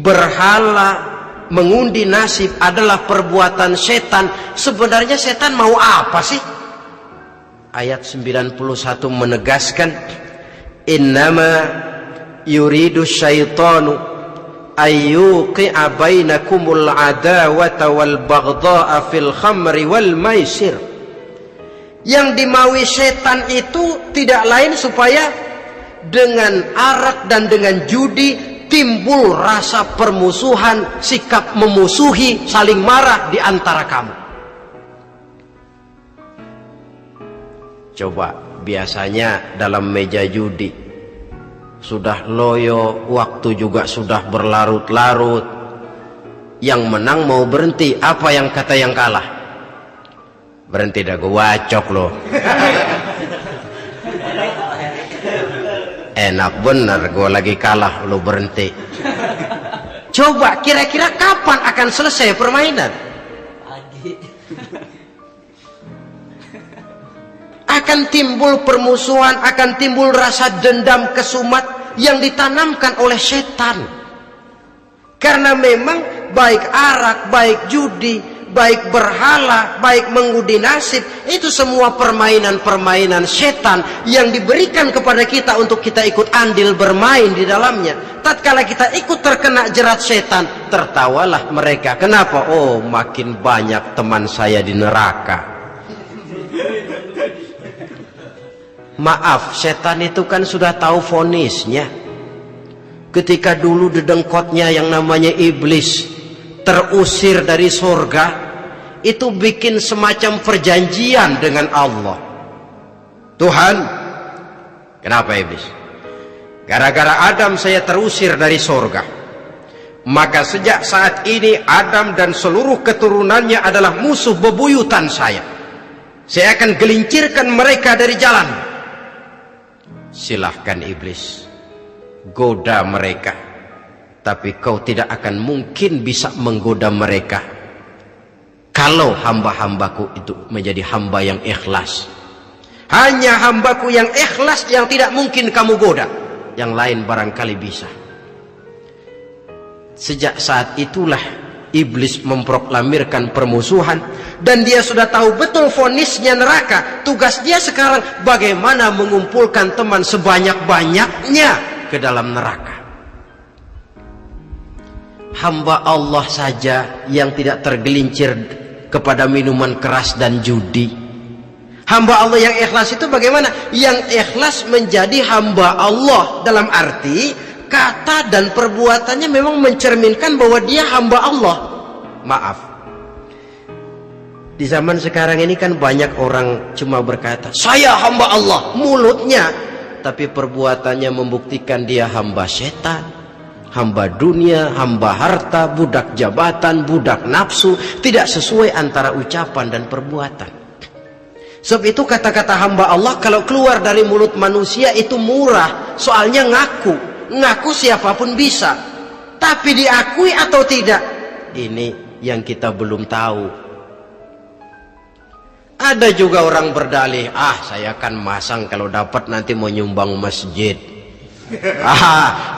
berhala, mengundi nasib adalah perbuatan setan, sebenarnya setan mau apa sih? Ayat 91 menegaskan, innama yuridu syaitanu ayyuqi'a bainakumul adawata wal baghdha'a fil khamri wal maisir. Yang dimaui setan itu tidak lain supaya dengan arak dan dengan judi timbul rasa permusuhan, sikap memusuhi, saling marah di antara kamu. Coba, biasanya dalam meja judi sudah loyo, waktu juga sudah berlarut-larut. Yang menang mau berhenti, apa yang kata yang kalah? Berhenti dah, gue wacok loh. Enak bener, gue lagi kalah, lo berhenti. Coba, kira-kira kapan akan selesai permainan? Akan timbul permusuhan, akan timbul rasa dendam, kesumat yang ditanamkan oleh setan. Karena memang baik arak, baik judi, baik berhala, baik mengundi nasib, itu semua permainan-permainan setan yang diberikan kepada kita untuk kita ikut andil bermain di dalamnya. Tatkala kita ikut terkena jerat setan, tertawalah mereka. Kenapa? Oh, makin banyak teman saya di neraka. Maaf, setan itu kan sudah tahu vonisnya. Ketika dulu dedengkotnya yang namanya iblis terusir dari surga, itu bikin semacam perjanjian dengan Allah. Tuhan, kenapa iblis? Gara-gara Adam saya terusir dari surga. Maka sejak saat ini Adam dan seluruh keturunannya adalah musuh bebuyutan saya. Saya akan gelincirkan mereka dari jalan. Silahkan iblis, goda mereka, tapi kau tidak akan mungkin bisa menggoda mereka kalau hamba-hambaku itu menjadi hamba yang ikhlas. Hanya hambaku yang ikhlas yang tidak mungkin kamu goda, yang lain barangkali bisa. Sejak saat itulah iblis memproklamirkan permusuhan, dan dia sudah tahu betul vonisnya neraka. Tugas dia sekarang bagaimana mengumpulkan teman sebanyak-banyaknya ke dalam neraka. Hamba Allah saja yang tidak tergelincir kepada minuman keras dan judi. Hamba Allah yang ikhlas itu bagaimana? Yang ikhlas menjadi hamba Allah dalam arti kata dan perbuatannya memang mencerminkan bahwa dia hamba Allah. Maaf, di zaman sekarang ini kan banyak orang cuma berkata saya hamba Allah mulutnya, tapi perbuatannya membuktikan dia hamba setan, hamba dunia, hamba harta, budak jabatan, budak nafsu. Tidak sesuai antara ucapan dan perbuatan. Sebab itu kata-kata hamba Allah kalau keluar dari mulut manusia itu murah, soalnya ngaku siapapun bisa. Tapi diakui atau tidak, ini yang kita belum tahu. Ada juga orang berdalih, saya kan masang kalau dapat nanti mau nyumbang masjid.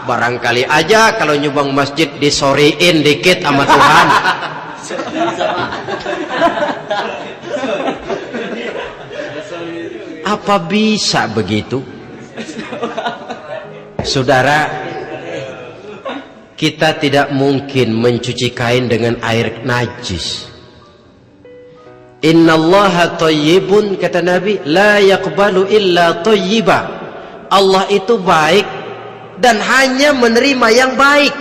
Barangkali aja kalau nyumbang masjid disoriin dikit sama Tuhan. Apa bisa begitu? Saudara, kita tidak mungkin mencuci kain dengan air najis. Innallaha thayyibun, kata Nabi, la yaqbalu illa thayyiba. Allah itu baik dan hanya menerima yang baik.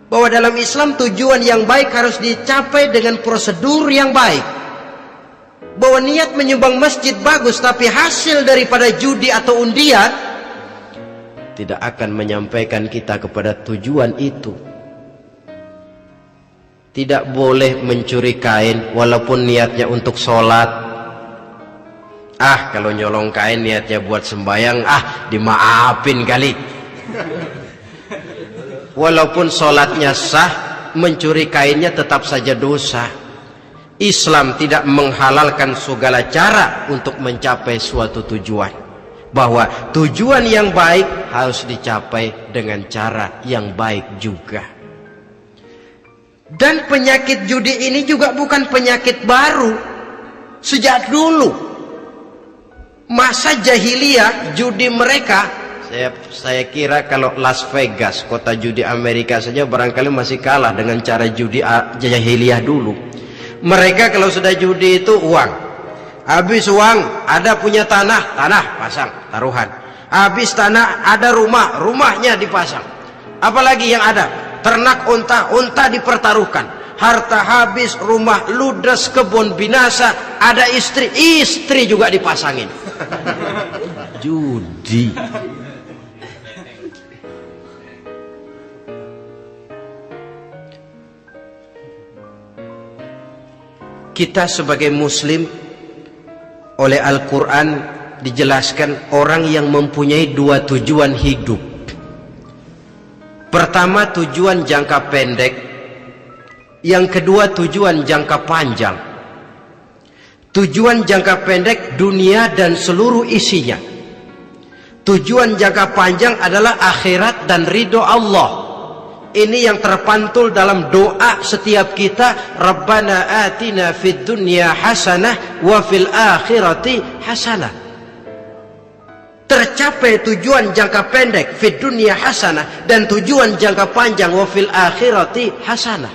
Bahwa dalam Islam tujuan yang baik harus dicapai dengan prosedur yang baik. Bahwa niat menyumbang masjid bagus, tapi hasil daripada judi atau undian tidak akan menyampaikan kita kepada tujuan itu. Tidak boleh mencuri kain walaupun niatnya untuk sholat. Kalau nyolong kain niatnya buat sembahyang, dimaafin kali. Walaupun sholatnya sah, mencuri kainnya tetap saja dosa. Islam tidak menghalalkan segala cara untuk mencapai suatu tujuan. Bahwa tujuan yang baik harus dicapai dengan cara yang baik juga. Dan penyakit judi ini juga bukan penyakit baru. Sejak dulu masa jahiliyah judi mereka, saya kira kalau Las Vegas, kota judi Amerika saja barangkali masih kalah dengan cara judi jahiliyah dulu. Mereka kalau sudah judi itu uang, habis uang ada punya tanah pasang taruhan, habis tanah ada rumahnya dipasang, apalagi yang ada ternak unta dipertaruhkan, harta habis, rumah ludes, kebun binasa, ada istri juga dipasangin. Judi. Kita sebagai muslim, oleh Al-Quran dijelaskan orang yang mempunyai dua tujuan hidup. Pertama, tujuan jangka pendek. Yang kedua, tujuan jangka panjang. Tujuan jangka pendek, dunia dan seluruh isinya. Tujuan jangka panjang adalah akhirat dan ridho Allah. Ini yang terpantul dalam doa setiap kita. Rabbana atina fid dunya hasanah wa fil akhirati hasanah. Tercapai tujuan jangka pendek fid dunya hasanah, dan tujuan jangka panjang wa fil akhirati hasanah.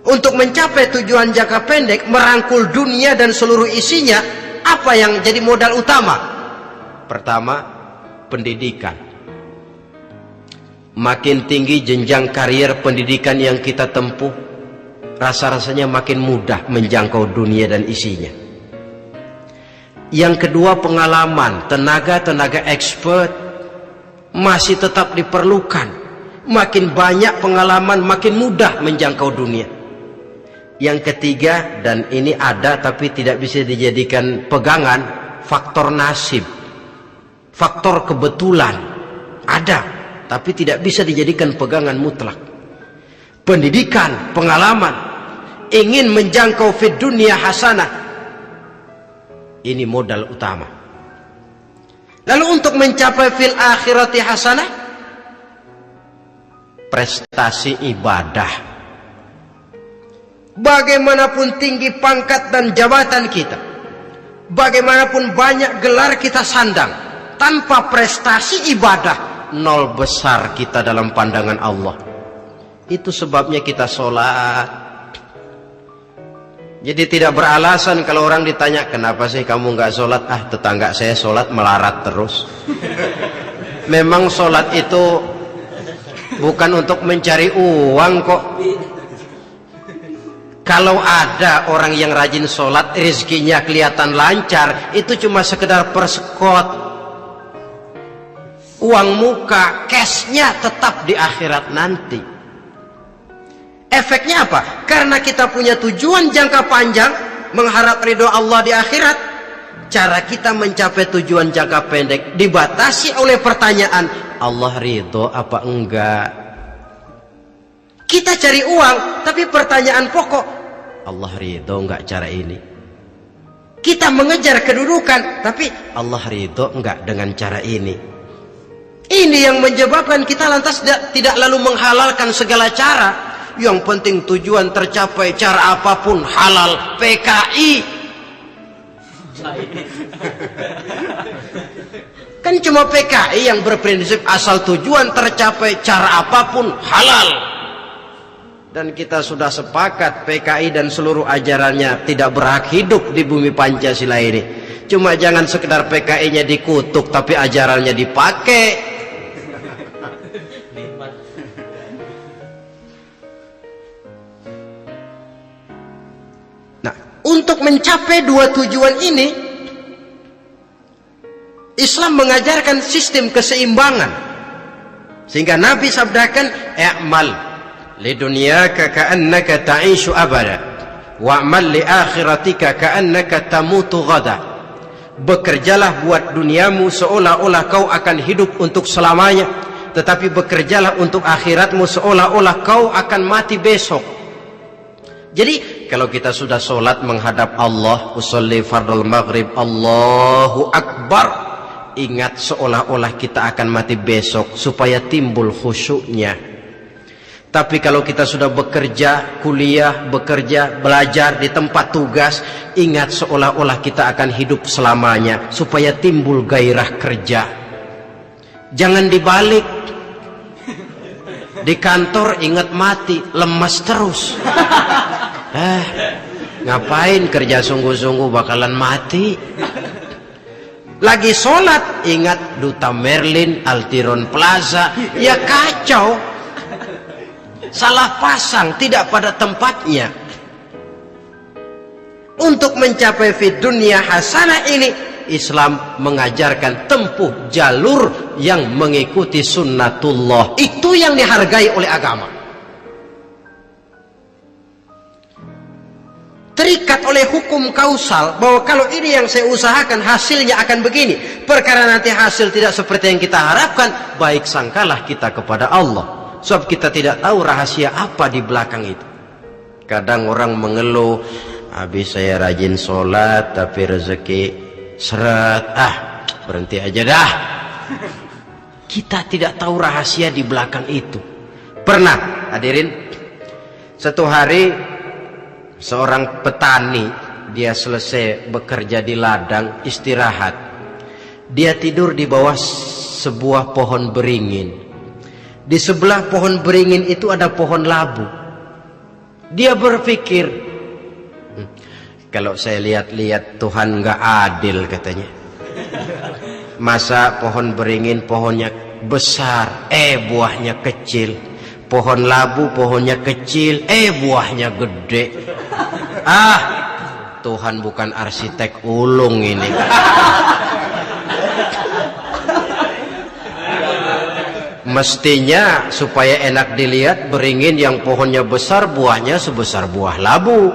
Untuk mencapai tujuan jangka pendek, merangkul dunia dan seluruh isinya, apa yang jadi modal utama? Pertama, pendidikan. Makin tinggi jenjang karier pendidikan yang kita tempuh, rasa-rasanya makin mudah menjangkau dunia dan isinya. Yang kedua, pengalaman, tenaga expert masih tetap diperlukan. Makin banyak pengalaman, makin mudah menjangkau dunia. Yang ketiga, dan ini ada tapi tidak bisa dijadikan pegangan, faktor nasib, faktor kebetulan. Ada, tapi tidak bisa dijadikan pegangan mutlak. Pendidikan, pengalaman, ingin menjangkau fid dunya hasanah, ini modal utama. Lalu untuk mencapai fil akhirati hasanah, prestasi ibadah. Bagaimanapun tinggi pangkat dan jabatan kita, bagaimanapun banyak gelar kita sandang, tanpa prestasi ibadah, nol besar kita dalam pandangan Allah. Itu sebabnya kita sholat. Jadi tidak beralasan kalau orang ditanya, kenapa sih kamu nggak sholat? Tetangga saya sholat melarat terus. Memang sholat itu bukan untuk mencari uang kok. Kalau ada orang yang rajin sholat, rezekinya kelihatan lancar, itu cuma sekedar persekot. Uang muka, cashnya tetap di akhirat nanti. Efeknya apa? Karena kita punya tujuan jangka panjang, mengharap ridho Allah di akhirat, cara kita mencapai tujuan jangka pendek dibatasi oleh pertanyaan, Allah ridho apa enggak? Kita cari uang, tapi pertanyaan pokok, Allah ridho enggak cara ini? Kita mengejar kedudukan, tapi Allah ridho enggak dengan cara ini? Ini yang menyebabkan kita lantas tidak lalu menghalalkan segala cara Yang penting tujuan tercapai, cara apapun halal. PKI. Kan cuma PKI yang berprinsip asal tujuan tercapai, cara apapun halal. Dan kita sudah sepakat PKI dan seluruh ajarannya tidak berhak hidup di bumi Pancasila ini. Cuma jangan sekedar PKI-nya dikutuk tapi ajarannya dipakai. Nah, untuk mencapai dua tujuan ini, Islam mengajarkan sistem keseimbangan. Sehingga Nabi sabdakan, "I'mal lidunyaka ka'annaka ta'ishu abada, wa'mal li akhiratika ka'annaka tamutu ghada." Bekerjalah buat duniamu seolah-olah kau akan hidup untuk selamanya, tetapi bekerjalah untuk akhiratmu seolah-olah kau akan mati besok. Jadi kalau kita sudah sholat menghadap Allah, usolli fardul maghrib, Allahu Akbar, ingat seolah-olah kita akan mati besok supaya timbul khusyuknya. Tapi kalau kita sudah bekerja, kuliah, bekerja, belajar di tempat tugas, ingat seolah-olah kita akan hidup selamanya supaya timbul gairah kerja. Jangan dibalik. Di kantor ingat mati, lemas terus. Ngapain kerja sungguh-sungguh bakalan mati. Lagi sholat ingat Duta Merlin, Altiron Plaza, ya kacau. Salah pasang, tidak pada tempatnya. Untuk mencapai fid dunya hasanah ini, Islam mengajarkan tempuh jalur yang mengikuti sunnatullah. Itu yang dihargai oleh agama. Terikat oleh hukum kausal bahwa kalau ini yang saya usahakan hasilnya akan begini. Perkara nanti hasil tidak seperti yang kita harapkan, baik sangkalah kita kepada Allah. Sebab kita tidak tahu rahasia apa di belakang itu. Kadang orang mengeluh, habis saya rajin sholat tapi rezeki seret, berhenti aja dah. Kita tidak tahu rahasia di belakang itu. Pernah hadirin, satu hari seorang petani, dia selesai bekerja di ladang, istirahat. Dia tidur di bawah sebuah pohon beringin. Di sebelah pohon beringin itu ada pohon labu. Dia berpikir, kalau saya lihat-lihat Tuhan nggak adil katanya. Masa pohon beringin pohonnya besar, buahnya kecil. Pohon labu pohonnya kecil, buahnya gede. Tuhan bukan arsitek ulung ini. Mestinya supaya enak dilihat, beringin yang pohonnya besar buahnya sebesar buah labu.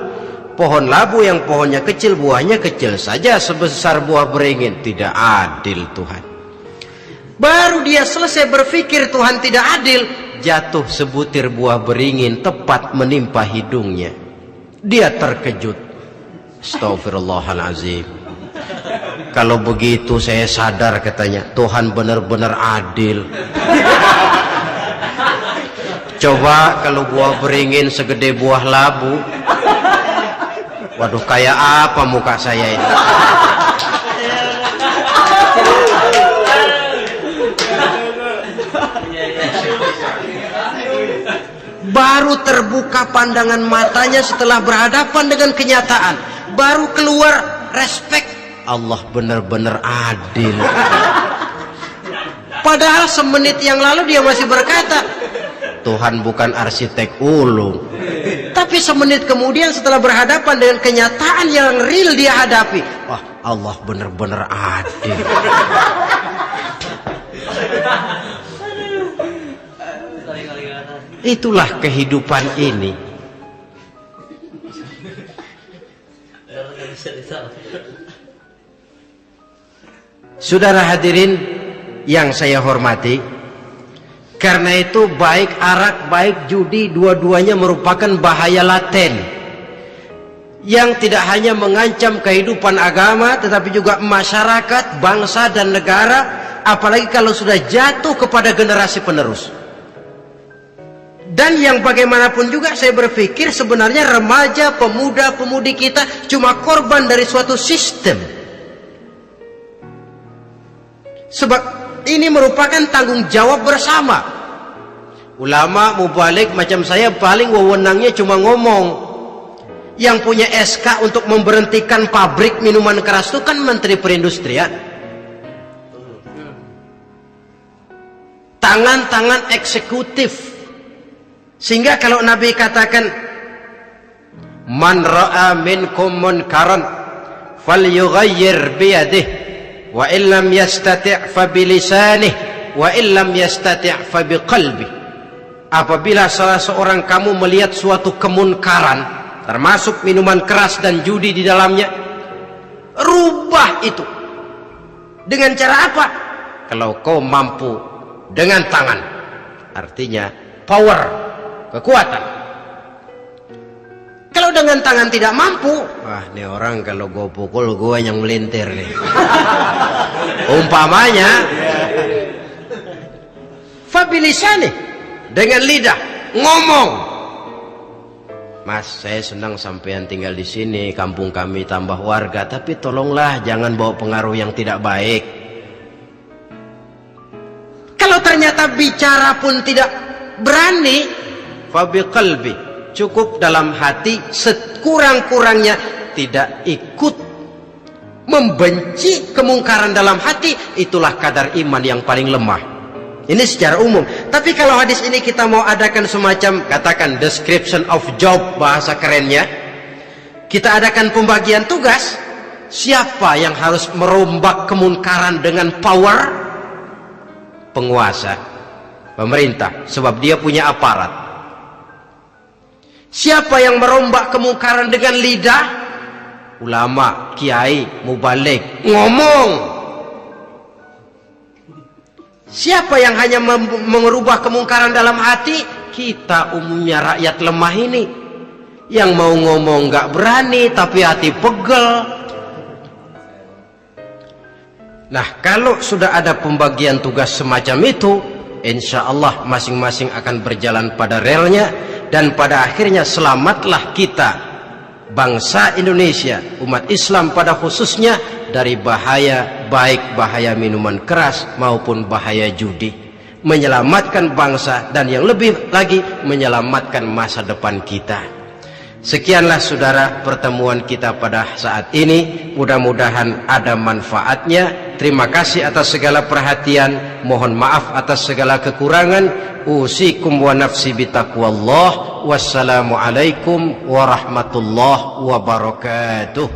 Pohon labu yang pohonnya kecil buahnya kecil saja sebesar buah beringin. Tidak adil Tuhan. Baru dia selesai berpikir Tuhan tidak adil, jatuh sebutir buah beringin tepat menimpa hidungnya. Dia terkejut. Astagfirullahalazim. Kalau begitu saya sadar katanya, Tuhan benar-benar adil. Coba kalau buah beringin segede buah labu, waduh kayak apa muka saya ini. Baru terbuka pandangan matanya setelah berhadapan dengan kenyataan. Baru keluar respek. Allah benar-benar adil. Padahal semenit yang lalu dia masih berkata, Tuhan bukan arsitek ulung. Tapi semenit kemudian setelah berhadapan dengan kenyataan yang real dia hadapi, wah Allah benar-benar adil. Itulah kehidupan ini. Saudara hadirin yang saya hormati, karena itu baik arak, baik judi, dua-duanya merupakan bahaya laten yang tidak hanya mengancam kehidupan agama, tetapi juga masyarakat, bangsa dan negara, apalagi kalau sudah jatuh kepada generasi penerus. Dan yang bagaimanapun juga saya berpikir sebenarnya remaja, pemuda, pemudi kita cuma korban dari suatu sistem. Sebab ini merupakan tanggung jawab bersama. Ulama mubalik macam saya paling wewenangnya cuma ngomong. Yang punya SK untuk memberhentikan pabrik minuman keras itu kan Menteri Perindustrian. Tangan-tangan eksekutif. Sehingga kalau Nabi katakan man ra'a minkum munkaran falyughayyir biyadihi wa illam yastati' fa bilisanihi wa illam yastati' fa biqalbihi. Apabila salah seorang kamu melihat suatu kemunkaran, termasuk minuman keras dan judi di dalamnya, rubah itu. Dengan cara apa? Kalau kau mampu dengan tangan, artinya power, kekuatan. Kalau dengan tangan tidak mampu, wah ini orang kalau gue pukul gue yang melintir nih. Umpamanya fabilisani, dengan lidah ngomong. Mas, saya senang sampean tinggal di sini, kampung kami tambah warga, tapi tolonglah jangan bawa pengaruh yang tidak baik. Kalau ternyata bicara pun tidak berani, fabiqalbi, cukup dalam hati, sekurang-kurangnya tidak ikut membenci kemungkaran dalam hati, itulah kadar iman yang paling lemah. Ini secara umum. Tapi kalau hadis ini kita mau adakan semacam, katakan description of job, bahasa kerennya, kita adakan pembagian tugas. Siapa yang harus merombak kemungkaran dengan power? Penguasa, pemerintah, sebab dia punya aparat. Siapa yang merombak kemungkaran dengan lidah? Ulama, kiai, mubalik, ngomong. Siapa yang hanya mengubah kemungkaran dalam hati? Kita umumnya rakyat lemah ini, yang mau ngomong gak berani tapi hati pegel. Nah, kalau sudah ada pembagian tugas semacam itu, insya Allah masing-masing akan berjalan pada relnya, dan pada akhirnya selamatlah kita, bangsa Indonesia, umat Islam pada khususnya, dari bahaya, baik bahaya minuman keras maupun bahaya judi. Menyelamatkan bangsa, dan yang lebih lagi menyelamatkan masa depan kita. Sekianlah saudara pertemuan kita pada saat ini. Mudah-mudahan ada manfaatnya. Terima kasih atas segala perhatian. Mohon maaf atas segala kekurangan. Usikum wa nafsi bitaqwallah. Wassalamualaikum warahmatullahi wabarakatuh.